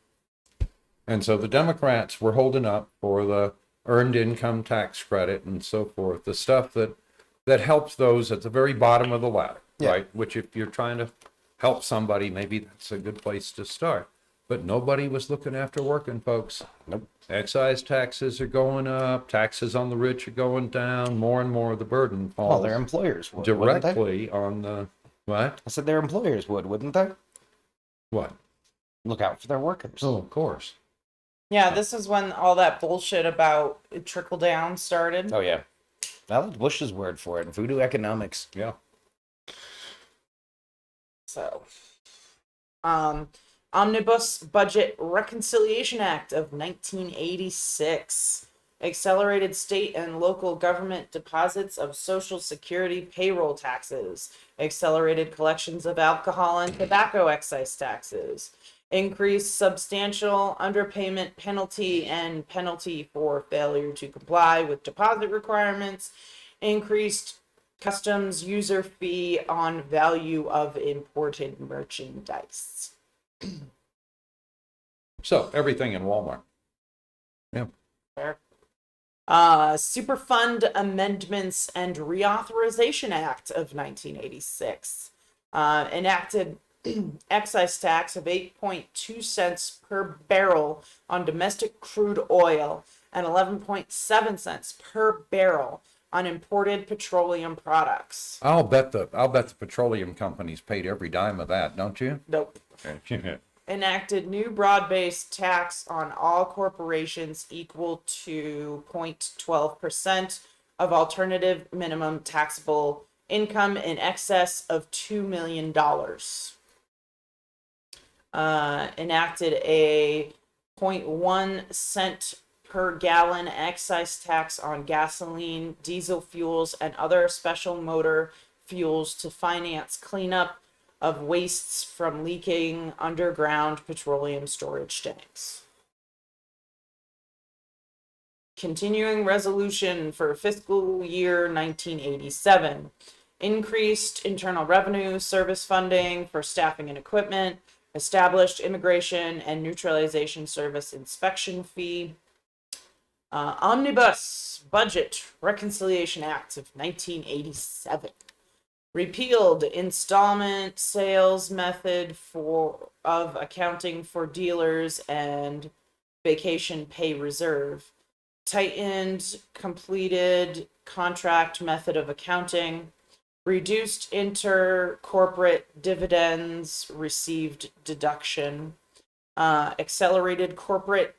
And so the Democrats were holding up for the earned income tax credit and so forth, the stuff that helps those at the very bottom of the ladder, right? Which if you're trying to help somebody, maybe that's a good place to start. But nobody was looking after working folks. Nope. Excise taxes are going up, taxes on the rich are going down, more and more of the burden Well, falls their employers would, wouldn't they? directly on the, what? I said their employers would, wouldn't they? What? Look out for their workers. Oh, of course. Yeah, this is when all that bullshit about trickle down started. Oh, yeah. I like Bush's word for it, voodoo economics. Yeah. So, Omnibus Budget Reconciliation Act of 1986 accelerated state and local government deposits of Social Security payroll taxes, accelerated collections of alcohol and tobacco excise taxes, increased substantial underpayment penalty and penalty for failure to comply with deposit requirements, increased customs user fee on value of imported merchandise. So everything in Walmart. Yeah. Fair. Superfund Amendments and Reauthorization Act of 1986 enacted excise tax of 8.2 cents per barrel on domestic crude oil and 11.7 cents per barrel on imported petroleum products. I'll bet the petroleum companies paid every dime of that, don't you? Nope. Enacted new broad-based tax on all corporations equal to 0.12% of alternative minimum taxable income in excess of $2 million. Enacted a 0.1 cent per gallon excise tax on gasoline, diesel fuels, and other special motor fuels to finance cleanup of wastes from leaking underground petroleum storage tanks. Continuing resolution for fiscal year 1987. Increased internal revenue service funding for staffing and equipment. Established immigration and neutralization service inspection fee. Omnibus Budget Reconciliation Act of 1987. Repealed installment sales method of accounting for dealers and vacation pay reserve. Tightened completed contract method of accounting. Reduced inter-corporate dividends received deduction. Accelerated corporate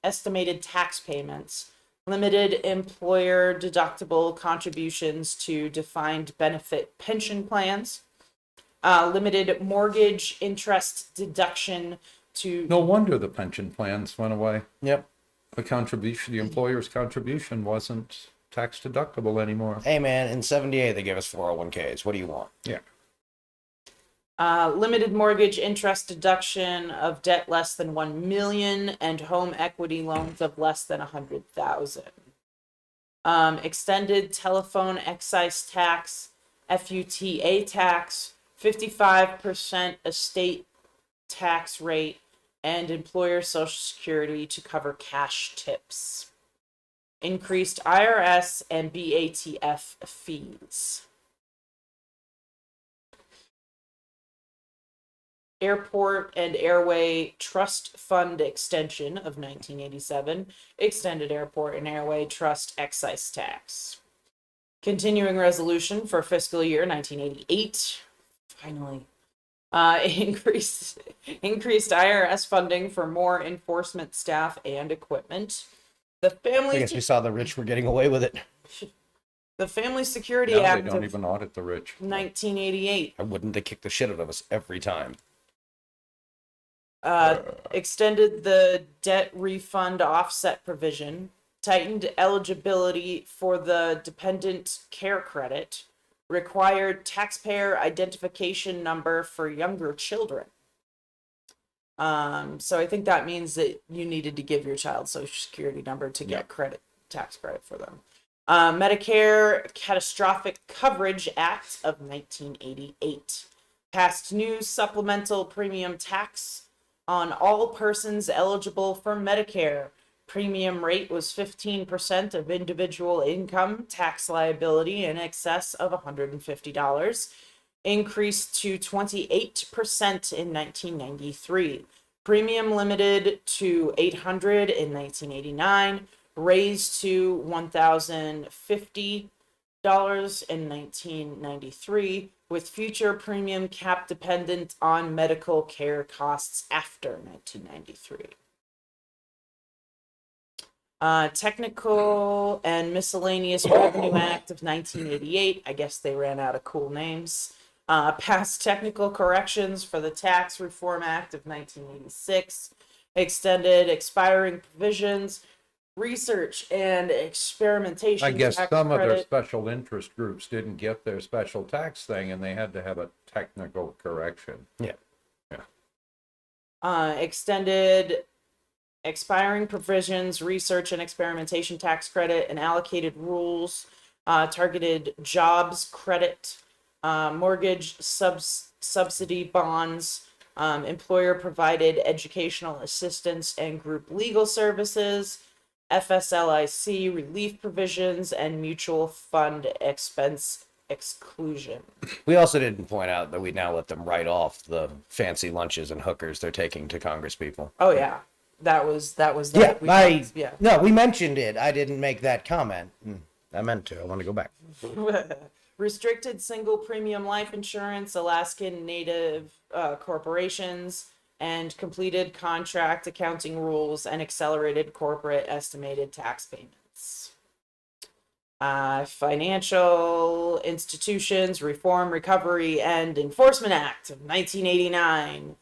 estimated tax payments, limited employer deductible contributions to defined benefit pension plans, limited mortgage interest deduction to... No wonder the pension plans went away. Yep. The employer's contribution wasn't tax deductible anymore. Hey, man, in 78, they gave us 401ks. What do you want? Yeah. Limited mortgage interest deduction of debt less than 1 million and home equity loans of less than 100,000. Extended telephone excise tax FUTA tax, 55% estate tax rate, and employer social security to cover cash tips. Increased IRS and BATF fees. Airport and Airway Trust Fund extension of 1987, extended airport and airway trust excise tax. Continuing resolution for fiscal year 1988, finally. Increased IRS funding for more enforcement staff and equipment. The I Family guess we saw the rich were getting away with it. the Family Security Now they Act don't of even audit the rich. 1988 I wouldn't. They kick the shit out of us every time. extended the debt refund offset provision, tightened eligibility for the dependent care credit, required taxpayer identification number for younger children. So I think that means that you needed to give your child social security number to get tax credit for them. Medicare Catastrophic Coverage Act of 1988 passed new supplemental premium tax on all persons eligible for Medicare. Premium rate was 15% of individual income tax liability in excess of $150. Increased to 28% in 1993. Premium limited to $800 in 1989. Raised to $1,050 in 1993, with future premium cap dependent on medical care costs after 1993. Technical and Miscellaneous Revenue Act of 1988. I guess they ran out of cool names. Passed technical corrections for the Tax Reform Act of 1986. Extended expiring provisions. Research and experimentation. I guess tax some of their credit. special interest groups didn't get their special tax thing and they had to have a technical correction. Yeah. Extended expiring provisions, research and experimentation tax credit, and allocated rules, targeted jobs credit, mortgage subsidy bonds, employer provided educational assistance and group legal services, FSLIC relief provisions, and mutual fund expense exclusion. We also didn't point out that we now let them write off the fancy lunches and hookers they're taking to Congress people. Oh yeah, that was that. Yeah, no, we mentioned it. I didn't make that comment. I meant to. I want to go back. Restricted single premium life insurance, Alaskan Native corporations, and completed contract accounting rules and accelerated corporate estimated tax payments. Financial Institutions Reform, Recovery, and Enforcement Act of 1989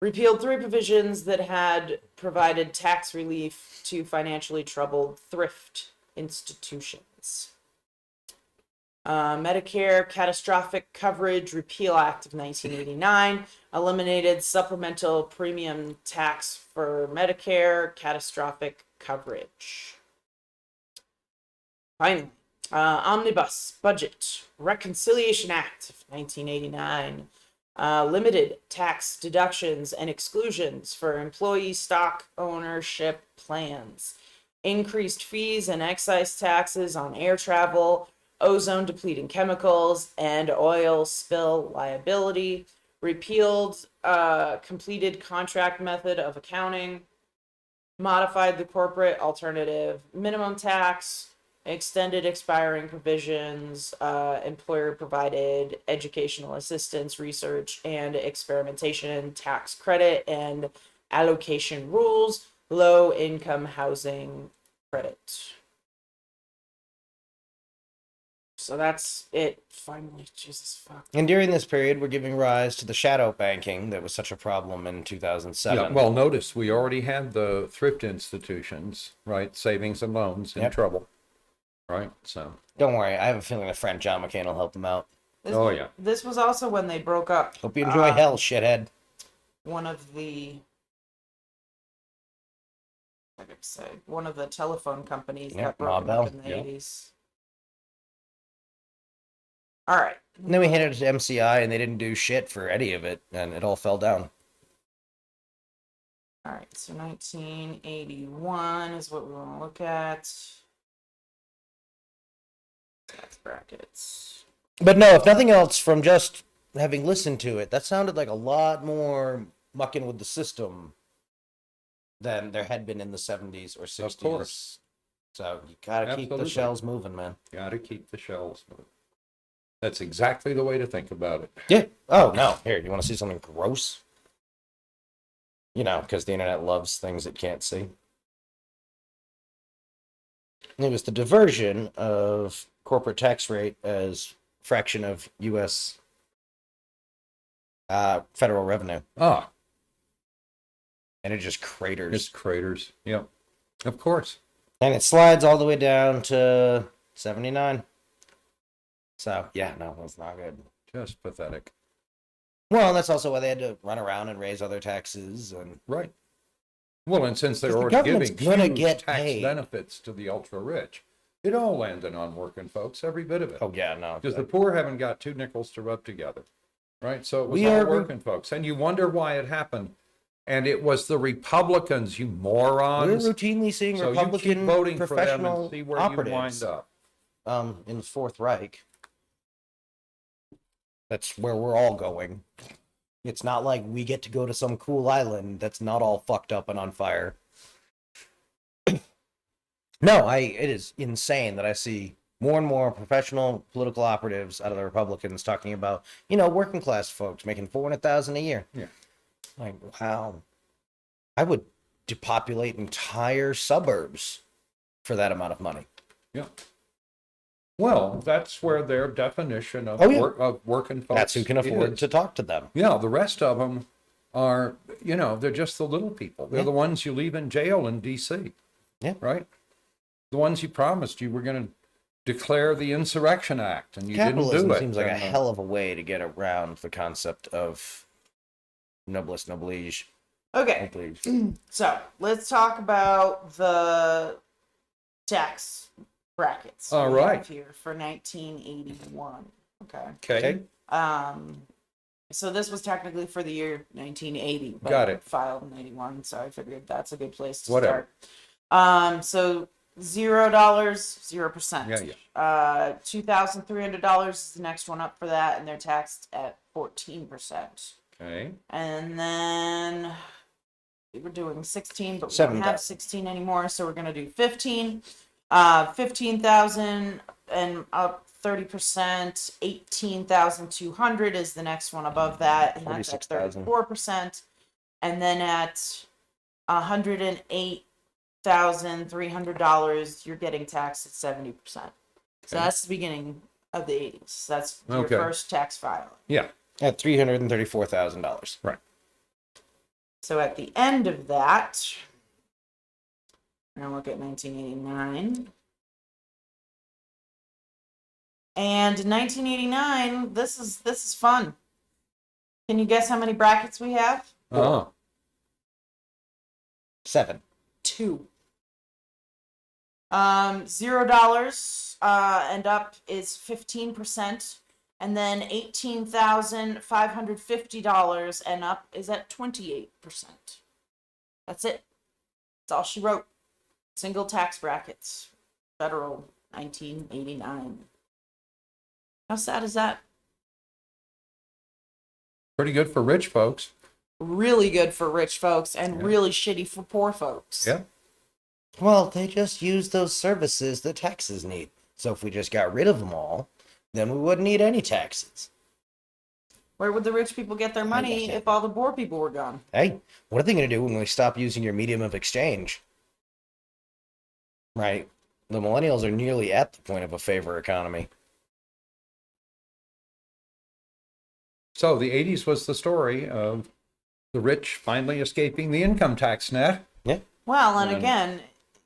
repealed 3 provisions that had provided tax relief to financially troubled thrift institutions. Medicare Catastrophic Coverage Repeal Act of 1989 eliminated supplemental premium tax for Medicare catastrophic coverage. Finally, Omnibus Budget Reconciliation Act of 1989 limited tax deductions and exclusions for employee stock ownership plans, increased fees and excise taxes on air travel, ozone depleting chemicals, and oil spill liability, repealed completed contract method of accounting, modified the corporate alternative minimum tax, extended expiring provisions, employer provided educational assistance, research and experimentation tax credit, and allocation rules, low income housing credit. So that's it. Finally, Jesus fuck. And during this period, we're giving rise to the shadow banking that was such a problem in 2007. Yeah, well, notice we already had the thrift institutions, right? Savings and loans in trouble, right? So don't worry, I have a feeling that friend John McCain will help them out. This was also when they broke up. Hope you enjoy hell, shithead. One of the, like I say, one of the telephone companies that broke up in the 80s. All right. And then we handed it to MCI, and they didn't do shit for any of it, and it all fell down. All right. So 1981 is what we want to look at. Tax brackets. But no, if nothing else, from just having listened to it, that sounded like a lot more mucking with the system than there had been in the 70s or 60s. Of course. So you gotta keep the Absolutely. shells moving, man. Gotta keep the shells moving. That's exactly the way to think about it. Yeah. Oh, no. Here, you want to see something gross? You know, because the internet loves things it can't see. It was the diversion of corporate tax rate as fraction of U.S. Federal revenue. Ah, And it just craters. it's craters. Yep. Of course. And it slides all the way down to 79. So, yeah, no, that's not good. Just pathetic. Well, and that's also why they had to run around and raise other taxes. And Right. Well, and since they're The already government's giving gonna huge get tax paid. benefits to the ultra rich, it all landed on working folks, every bit of it. oh, yeah, no. Because the poor haven't got two nickels to rub together. Right? So it was We all are- working folks. And you wonder why it happened. And it was the Republicans, you morons. We're routinely seeing So you keep Republican voting for them professional and see where operatives you wind up. in the Fourth Reich. That's where we're all going. It's not like we get to go to some cool island that's not all fucked up and on fire. No, it is insane that I see more and more professional political operatives out of the Republicans talking about, working class folks making $400,000 a year. Yeah. Like, wow. I would depopulate entire suburbs for that amount of money. Yeah. Well, that's where their definition of, Oh, yeah. of working folks That's who can afford is. to talk to them. Yeah, the rest of them are, they're just the little people. They're Yeah. the ones you leave in jail in D.C. Yeah. Right? The ones you promised you were going to declare the Insurrection Act, and you Capitalism didn't do it. seems like a And, hell of a way to get around the concept of noblesse oblige. Okay. Oblige. So let's talk about the tax brackets. All we have right. Here for 1981. Okay. Okay. So this was technically for the year 1980, but Got it. filed in 81, so I figured that's a good place to Whatever. start. So $0, 0%. Yeah, yeah. $2,300 is the next one up for that, and they're taxed at 14%. Okay. And then we were doing 16, but we don't 7,000. have 16 anymore, so we're gonna do 15. 15,000 and up 30%. 18,200 is the next one above that, and that's at 46,000. 34%. And then at $108,300, you're getting taxed at 70%. So Okay. that's the beginning of the 80s. That's your Okay. first tax filing. Yeah. At $334,000. Right. So at the end of that, we're gonna look at 1989. And in 1989, this is fun. Can you guess how many brackets we have? Oh. 7. 2. $0 and up is 15%, and then $18,550 and up is at 28%. That's it. That's all she wrote. Single tax brackets, federal, 1989. How sad is that? Pretty good for rich folks. Really good for rich folks and Yeah. really shitty for poor folks. Yeah. Well, they just use those services that taxes need. So if we just got rid of them all, then we wouldn't need any taxes. Where would the rich people get their money if all the poor people were gone? Hey, what are they going to do when we stop using your medium of exchange? Right? The millennials are nearly at the point of a favor economy. So the 80s was the story of the rich finally escaping the income tax net. Well, and Yeah. again,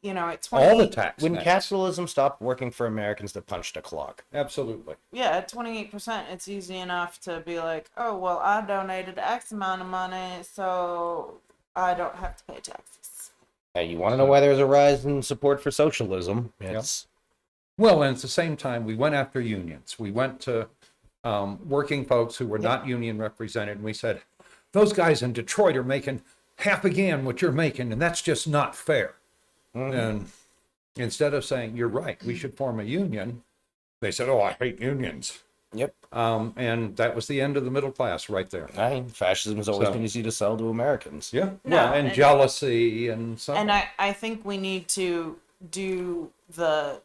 at All the 28, tax When nets. capitalism stopped working for Americans that punched a clock. Absolutely. yeah, at 28%, it's easy enough to be like, oh, well, I donated X amount of money, so I don't have to pay taxes. Hey, you want to know why there's a rise in support for socialism? It's Well, and at the same time, we went after unions. We went to working folks who were not union represented, and we said, those guys in Detroit are making half again what you're making, and that's just not fair. And instead of saying, you're right, we should form a union, they said, oh, I hate unions. Yep. And that was the end of the middle class right there. I mean, fascism has always So- been easy to sell to Americans. Yeah. No, Well, and and- jealousy and so And on. I think we need to do the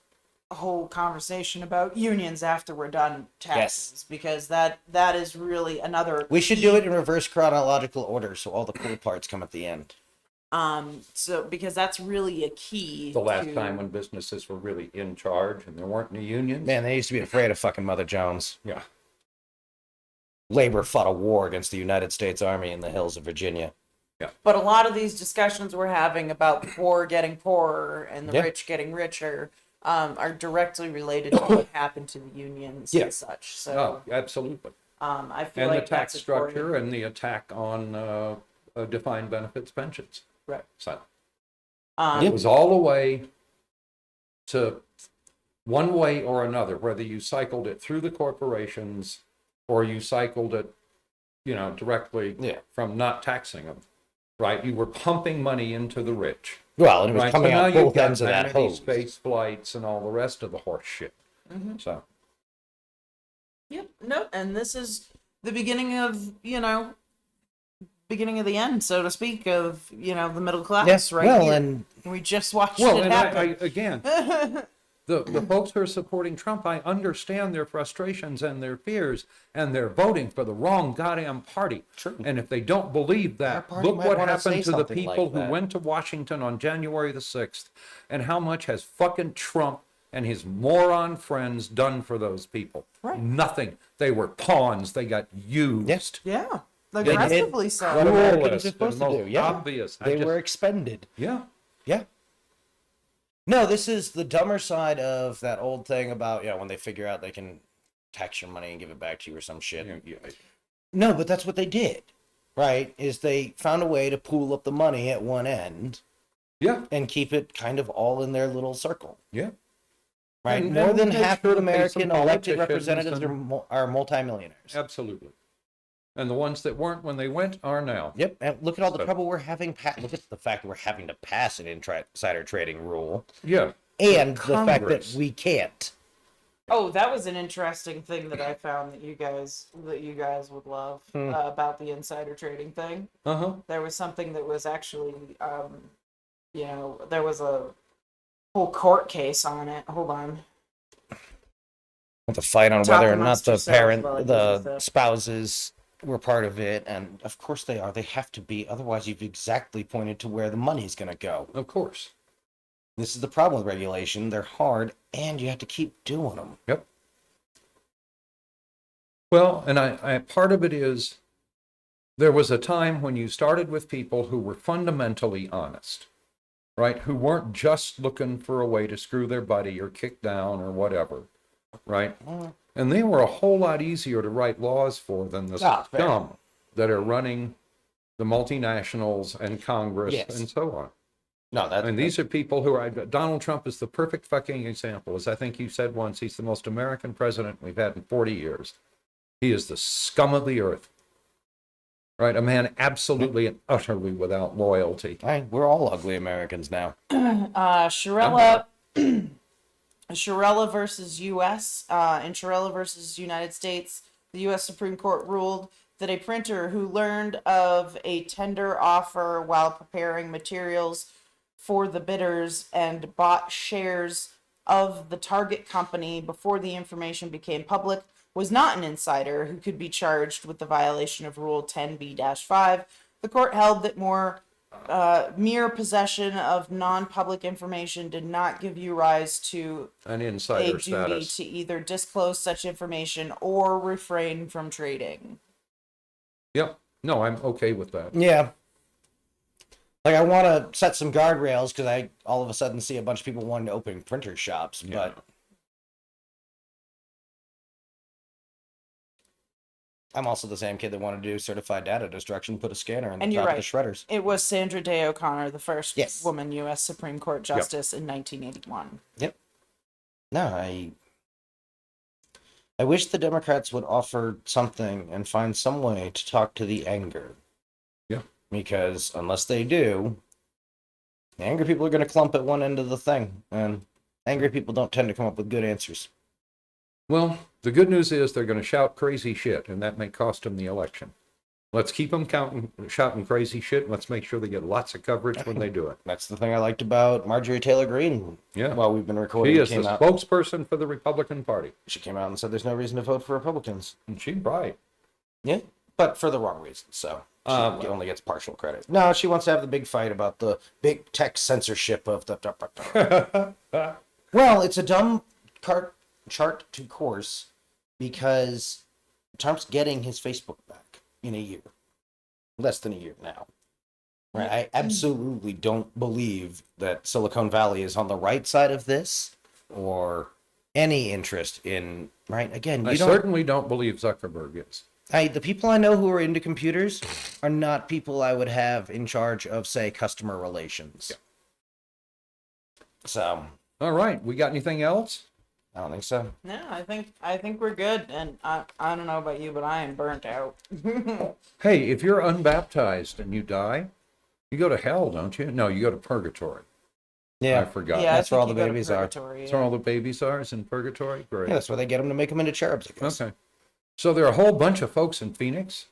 whole conversation about unions after we're done taxes, because that is really another We should key- do it in reverse chronological order, so all the cool parts come at the end. so because that's really a key The last to- time when businesses were really in charge and there weren't any unions. Man, they used to be afraid of fucking Mother Jones. Yeah. Labor fought a war against the United States Army in the hills of Virginia. But a lot of these discussions we're having about the poor getting poorer and the Yeah. rich getting richer are directly related to what happened to the unions Yeah. and such. So Oh, absolutely. I feel And the like tax that's structure important. and the attack on defined benefits pensions. Right. So Um, it was all the way to one way or another, whether you cycled it through the corporations or you cycled it, directly Yeah. from not taxing them. Right? You were pumping money into the rich. Well, and it was Right? coming so now out you've both got ends of that vanity hose. space flights and all the rest of the horse shit. So Yep. No, and this is the beginning of, beginning of the end, so to speak, of, the middle class, Yes, right well, here. and We just watched well, it and happen. again, the folks who are supporting Trump, I understand their frustrations and their fears, and they're voting for the wrong goddamn party. True. And if they don't believe Our that, party look might what wanna say happened to the something like people who that. went to Washington on January the 6th, and how much has fucking Trump and his moron friends done for those people. Right. Nothing. They were pawns. They got used. Yes. Yeah. did Aggressively so. what Americans are Cruelest supposed and to do. most Yeah. obvious. They were expended. Yeah. Yeah. No, this is the dumber side of that old thing about, when they figure out they can tax your money and give it back to you or some shit. Yeah. No, but that's what they did, right? Is they found a way to pool up the money at one end Yeah. and keep it kind of all in their little circle, Yeah. right? And More than make half sure of to pay some American elected politicians representatives and- are multimillionaires. Absolutely. And the ones that weren't when they went are now. Yep, and look at all the So- trouble we're having. Look at the fact that we're having to pass an insider trading rule, Yeah. and the fact that Congress. we can't. Oh, that was an interesting thing that I found that you guys would love about the insider trading thing. Uh-huh. There was something that was actually, there was a whole court case on it. Hold on. The fight on Talk whether or not amongst the yourselves while I use the this up. spouses were part of it, and of course they are. They have to be, otherwise you've exactly pointed to where the money's going to go. Of course. This is the problem with regulation. They're hard, and you have to keep doing them. Yep. Well, and I part of it is there was a time when you started with people who were fundamentally honest, right? Who weren't just looking for a way to screw their buddy or kick down or whatever, right? And they were a whole lot easier to write laws for than the Ah, fair. scum that are running the multinationals and Congress Yes. and so on. No, that's And these are people who are, Donald Trump is the perfect fucking example. As I think you said once, he's the most American president we've had in 40 years. He is the scum of the earth. Right? A man absolutely and utterly without loyalty. we're all ugly Americans now. Shirella versus U.S. In Shirella versus United States, the U.S. Supreme Court ruled that a printer who learned of a tender offer while preparing materials for the bidders and bought shares of the target company before the information became public was not an insider who could be charged with the violation of Rule 10b-5. The court held that mere possession of non-public information did not give you rise to An a insider duty status. to either disclose such information or refrain from trading. Yep. No, I'm okay with that. Yeah. Like, I want to set some guardrails because I all of a sudden see a bunch of people wanting to open printer shops, Yeah. but I'm also the same kid that wanted to do certified data destruction, put a scanner in the And you're top right. of the shredders. It was Sandra Day O'Connor, the first Yes. woman U.S. Supreme Court Justice in 1981. No, I wish the Democrats would offer something and find some way to talk to the anger. Yeah. Because unless they do, the angry people are going to clump at one end of the thing, and angry people don't tend to come up with good answers. Well, the good news is they're going to shout crazy shit, and that may cost them the election. Let's keep them shouting crazy shit, and let's make sure they get lots of coverage when they do it. That's the thing I liked about Marjorie Taylor Greene. Yeah. While we've been recording, She is the spokesperson for the Republican Party. She came out and said there's no reason to vote for Republicans. And she's right. Yeah, but for the wrong reasons, so she only gets partial credit. No, she wants to have the big fight about the big tech censorship of the... Well, it's a dumb chart to course because Trump's getting his Facebook back in a year. Less than a year now. Right? I absolutely don't believe that Silicon Valley is on the right side of this or any interest in... Right? Again, I certainly don't believe Zuckerberg is. The people I know who are into computers are not people I would have in charge of, say, customer relations. Yeah. So... All right. We got anything else? I don't think so. No, I think we're good, and I don't know about you, but I am burnt out. Hey, if you're unbaptized and you die, you go to hell, don't you? No, you go to purgatory. Yeah, I forgot. Yeah, That's I where all think the you go to babies are. purgatory, That's yeah. where all the babies are, is in purgatory? Great. Yeah, that's where they get them to make them into cherubs, I guess. Okay. So there are a whole bunch of folks in Phoenix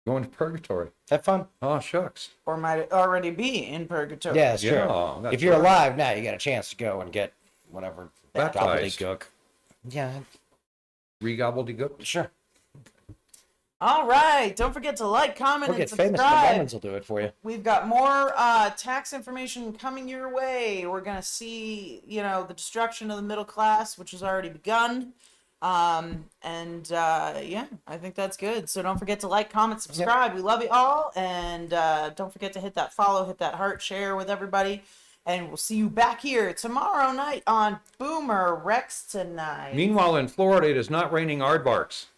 going to purgatory. Have fun. Oh, shucks. Or might already be in purgatory. Yeah, it's true. Yeah, that's If you're right. alive now, you got a chance to go and get whatever Baptized. gobbledygook. Yeah, Re-gobbledygook? sure. All right. Don't forget to like, comment, Or and get famous, the subscribe. Mormons will do it for you. We've got more tax information coming your way. We're going to see, the destruction of the middle class, which has already begun. Yeah, I think that's good. So don't forget to like, comment, subscribe. We love you all. And don't forget to hit that follow, hit that heart, share with everybody. And we'll see you back here tomorrow night on BoomerRexTonight. Meanwhile, in Florida, it is not raining aardvarks.